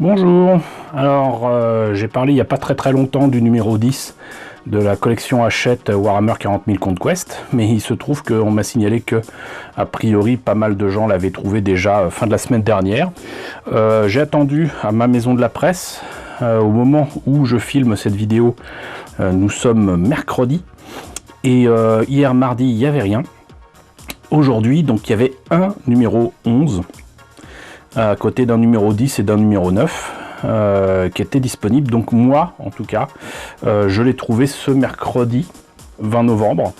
Bonjour, alors j'ai parlé il n'y a pas très longtemps du numéro 10 de la collection Hachette Warhammer 40 000 Conquest, mais il se trouve qu'on m'a signalé que a priori pas mal de gens l'avaient trouvé déjà fin de la semaine dernière. J'ai attendu à ma maison de la presse, au moment où je filme cette vidéo, nous sommes mercredi, et hier mardi il n'y avait rien. Aujourd'hui donc il y avait un numéro 11, à côté d'un numéro 10 et d'un numéro 9 qui était disponible. Donc moi en tout cas je l'ai trouvé ce mercredi 20 novembre.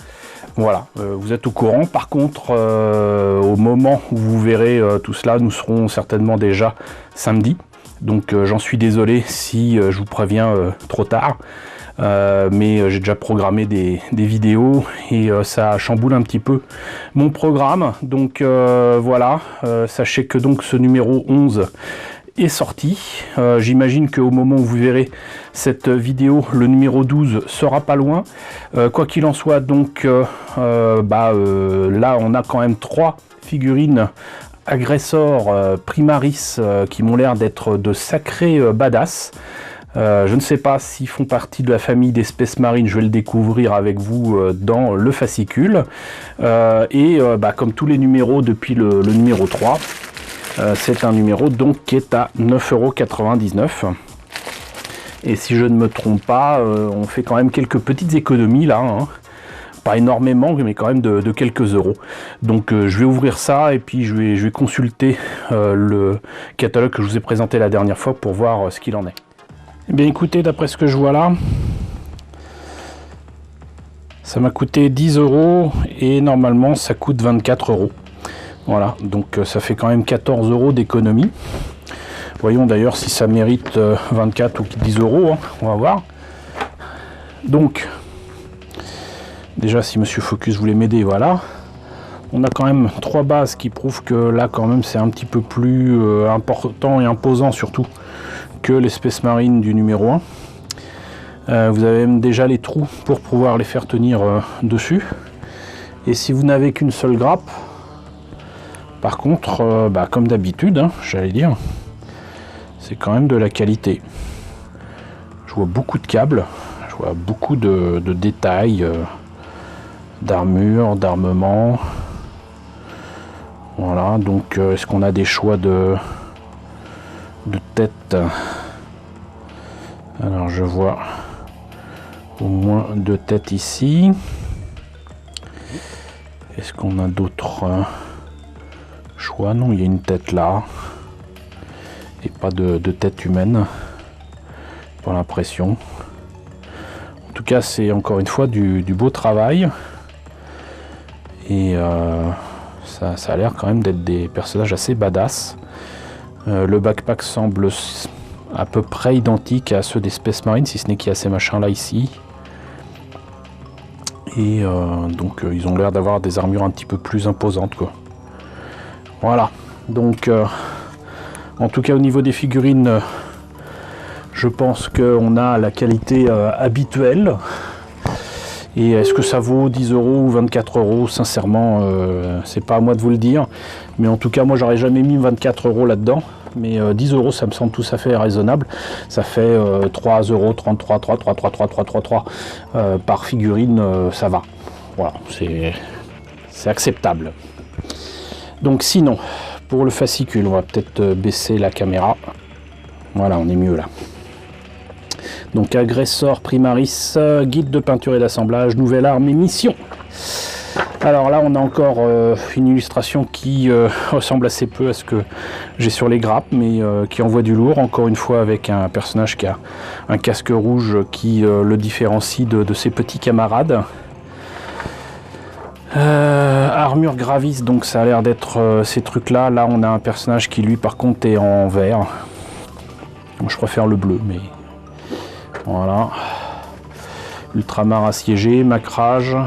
Voilà, vous êtes au courant. Par contre au moment où vous verrez tout cela, nous serons certainement déjà samedi. Donc j'en suis désolé si je vous préviens trop tard. Mais j'ai déjà programmé des vidéos et ça chamboule un petit peu mon programme. Donc voilà, sachez que donc ce numéro 11 est sorti. J'imagine qu'au moment où vous verrez cette vidéo, le numéro 12 sera pas loin. Quoi qu'il en soit, donc là on a quand même 3 figurines Agressor Primaris qui m'ont l'air d'être de sacrés badass. Je ne sais pas s'ils font partie de la famille des Space Marines, je vais le découvrir avec vous dans le fascicule. Comme tous les numéros depuis le numéro 3, c'est un numéro donc qui est à 9,99 €. Et si je ne me trompe pas, on fait quand même quelques petites économies là, hein. Pas énormément, mais quand même de quelques euros. Donc je vais ouvrir ça et puis je vais consulter le catalogue que je vous ai présenté la dernière fois pour voir ce qu'il en est. Eh bien écoutez, d'après ce que je vois là, ça m'a coûté 10 € et normalement ça coûte 24 €. Voilà, donc ça fait quand même 14 € d'économie. Voyons d'ailleurs si ça mérite 24 ou 10 €, hein, on va voir. Donc, déjà si Monsieur Focus voulait m'aider, voilà. On a quand même 3 bases qui prouvent que là quand même c'est un petit peu plus important et imposant surtout que les Space Marines du numéro 1. Vous avez même déjà les trous pour pouvoir les faire tenir dessus. Et si vous n'avez qu'une seule grappe, par contre, comme d'habitude, hein, j'allais dire, c'est quand même de la qualité. Je vois beaucoup de câbles, je vois beaucoup de détails, d'armure, d'armement. Voilà, donc est-ce qu'on a des choix de tête? Alors je vois au moins 2 têtes ici. Est-ce qu'on a d'autres choix? Non, il y a une tête là et pas de tête humaine pour l'impression. En tout cas c'est encore une fois du beau travail et ça a l'air quand même d'être des personnages assez badass. Le backpack semble à peu près identique à ceux des Space Marines, si ce n'est qu'il y a ces machins là ici. Et donc ils ont l'air d'avoir des armures un petit peu plus imposantes, quoi. Voilà, donc en tout cas au niveau des figurines, je pense qu'on a la qualité habituelle. Et est-ce que ça vaut 10 € ou 24 €? Sincèrement, c'est pas à moi de vous le dire. Mais en tout cas, moi, j'aurais jamais mis 24 € là-dedans. Mais 10 €, ça me semble tout à fait raisonnable. Ça fait 3,33 € par figurine, ça va. Voilà, c'est acceptable. Donc sinon, pour le fascicule, on va peut-être baisser la caméra. Voilà, on est mieux là. Donc Agressor Primaris, guide de peinture et d'assemblage, nouvelle arme et mission. Alors là on a encore une illustration qui ressemble assez peu à ce que j'ai sur les grappes, mais qui envoie du lourd, encore une fois avec un personnage qui a un casque rouge qui le différencie de ses petits camarades. Armure Gravis, donc ça a l'air d'être ces trucs là. Là on a un personnage qui lui par contre est en vert. Je préfère le bleu, mais voilà. Ultramar assiégé, Macrage,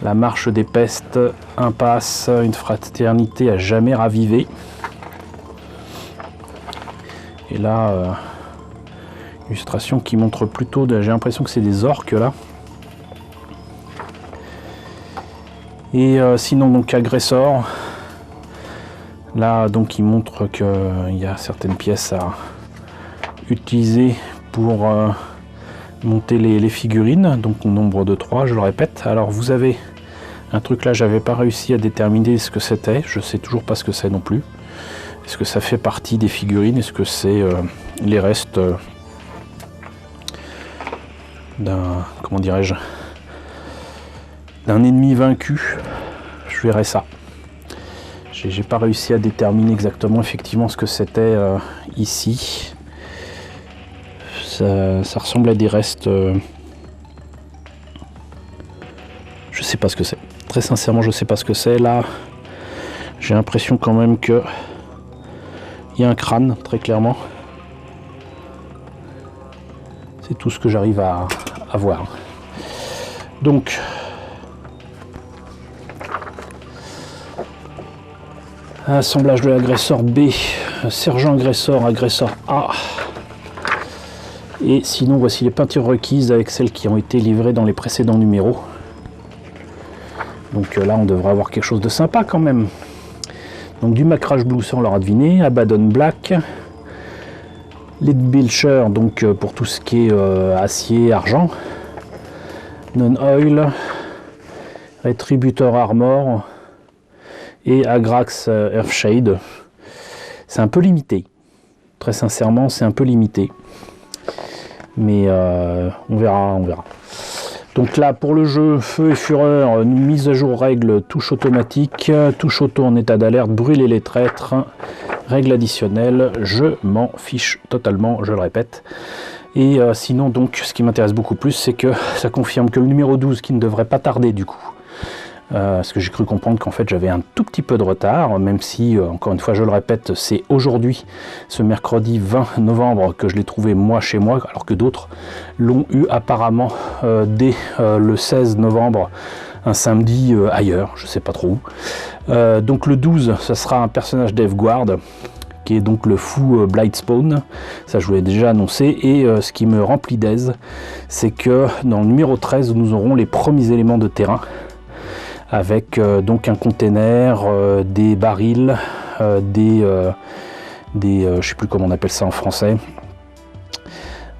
la marche des pestes, impasse, une fraternité à jamais ravivée. Et là, illustration qui montre plutôt, j'ai l'impression que c'est des orques là. Et sinon donc Agressor, Là, donc, il montre qu'il y a certaines pièces à utiliser pour monter les figurines, donc au nombre de 3, je le répète. Alors, vous avez un truc là, j'avais pas réussi à déterminer ce que c'était, je sais toujours pas ce que c'est non plus. Est-ce que ça fait partie des figurines? Est-ce que c'est les restes d'un, comment dirais-je, d'un ennemi vaincu? Je verrai ça. J'ai pas réussi à déterminer exactement effectivement ce que c'était ici. Ça ressemble à des restes. Je sais pas ce que c'est. Très sincèrement, je sais pas ce que c'est. Là, j'ai l'impression quand même que il y a un crâne, très clairement. C'est tout ce que j'arrive à voir. Donc, assemblage de l'agresseur B, sergent agresseur, agresseur A. Et sinon, voici les peintures requises avec celles qui ont été livrées dans les précédents numéros. Donc là, on devrait avoir quelque chose de sympa quand même. Donc du Macrash Blue, ça on l'aura deviné. Abaddon Black. Leadbilcher, donc pour tout ce qui est acier, argent. Non-Oil. Retributor Armor. Et Agrax Earthshade. C'est un peu limité. Très sincèrement, c'est un peu limité. Mais on verra, on verra. Donc là, pour le jeu, Feu et Fureur, mise à jour règle, touche automatique, touche auto en état d'alerte, brûler les traîtres, règle additionnelle, je m'en fiche totalement, je le répète. Et sinon, donc, ce qui m'intéresse beaucoup plus, c'est que ça confirme que le numéro 12, qui ne devrait pas tarder du coup, parce que j'ai cru comprendre qu'en fait j'avais un tout petit peu de retard, même si, encore une fois je le répète, c'est aujourd'hui, ce mercredi 20 novembre, que je l'ai trouvé moi chez moi, alors que d'autres l'ont eu apparemment dès le 16 novembre, un samedi ailleurs, je sais pas trop où. Donc le 12, ça sera un personnage d'Evguard, qui est donc le fou Blightspawn, ça je vous l'ai déjà annoncé, et ce qui me remplit d'aise, c'est que dans le numéro 13, nous aurons les premiers éléments de terrain, avec donc un container, des barils, je sais plus comment on appelle ça en français,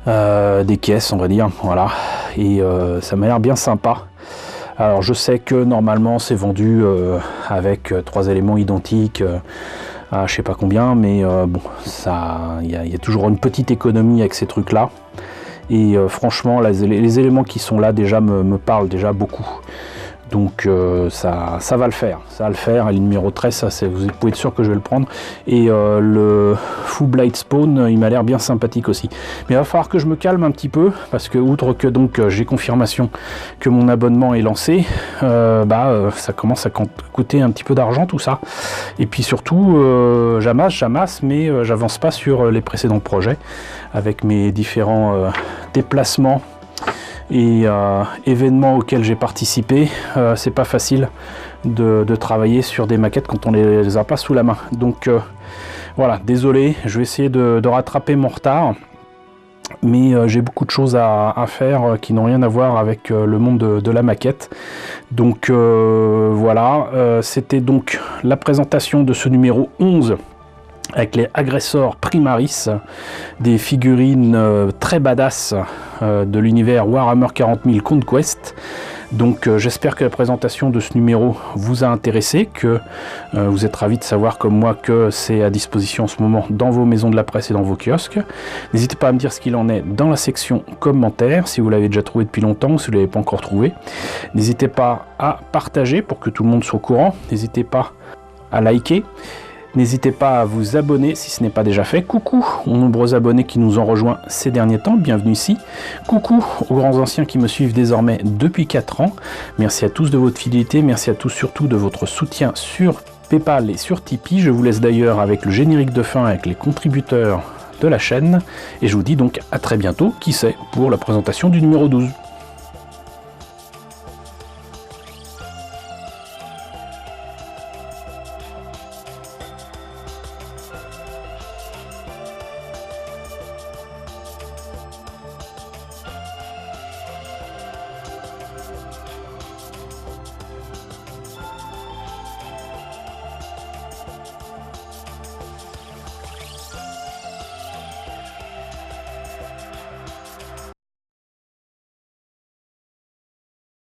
des caisses on va dire, voilà, et ça m'a l'air bien sympa. Alors je sais que normalement c'est vendu avec 3 éléments identiques à je sais pas combien, mais bon, ça, il y a toujours une petite économie avec ces trucs là, et franchement les éléments qui sont là déjà me parlent déjà beaucoup. Donc ça va le faire, et le numéro 13, ça, vous pouvez être sûr que je vais le prendre. Et le fou Blightspawn, il m'a l'air bien sympathique aussi. Mais il va falloir que je me calme un petit peu, parce que outre que donc j'ai confirmation que mon abonnement est lancé, ça commence à coûter un petit peu d'argent tout ça. Et puis surtout, j'amasse, mais j'avance pas sur les précédents projets, avec mes différents déplacements et événements auxquels j'ai participé. C'est pas facile de travailler sur des maquettes quand on les a pas sous la main. Donc voilà, désolé, je vais essayer de rattraper mon retard, mais j'ai beaucoup de choses à faire qui n'ont rien à voir avec le monde de la maquette. Donc voilà, c'était donc la présentation de ce numéro 11 avec les agresseurs Primaris, des figurines très badass de l'univers Warhammer 40 000 Conquest. Donc j'espère que la présentation de ce numéro vous a intéressé, que vous êtes ravis de savoir comme moi que c'est à disposition en ce moment dans vos maisons de la presse et dans vos kiosques. N'hésitez pas à me dire ce qu'il en est dans la section commentaires, si vous l'avez déjà trouvé depuis longtemps ou si vous ne l'avez pas encore trouvé. N'hésitez pas à partager pour que tout le monde soit au courant. N'hésitez pas à liker. N'hésitez pas à vous abonner si ce n'est pas déjà fait. Coucou aux nombreux abonnés qui nous ont rejoints ces derniers temps, bienvenue ici. Coucou aux grands anciens qui me suivent désormais depuis 4 ans. Merci à tous de votre fidélité, merci à tous surtout de votre soutien sur Paypal et sur Tipeee. Je vous laisse d'ailleurs avec le générique de fin avec les contributeurs de la chaîne. Et je vous dis donc à très bientôt, qui sait, pour la présentation du numéro 12.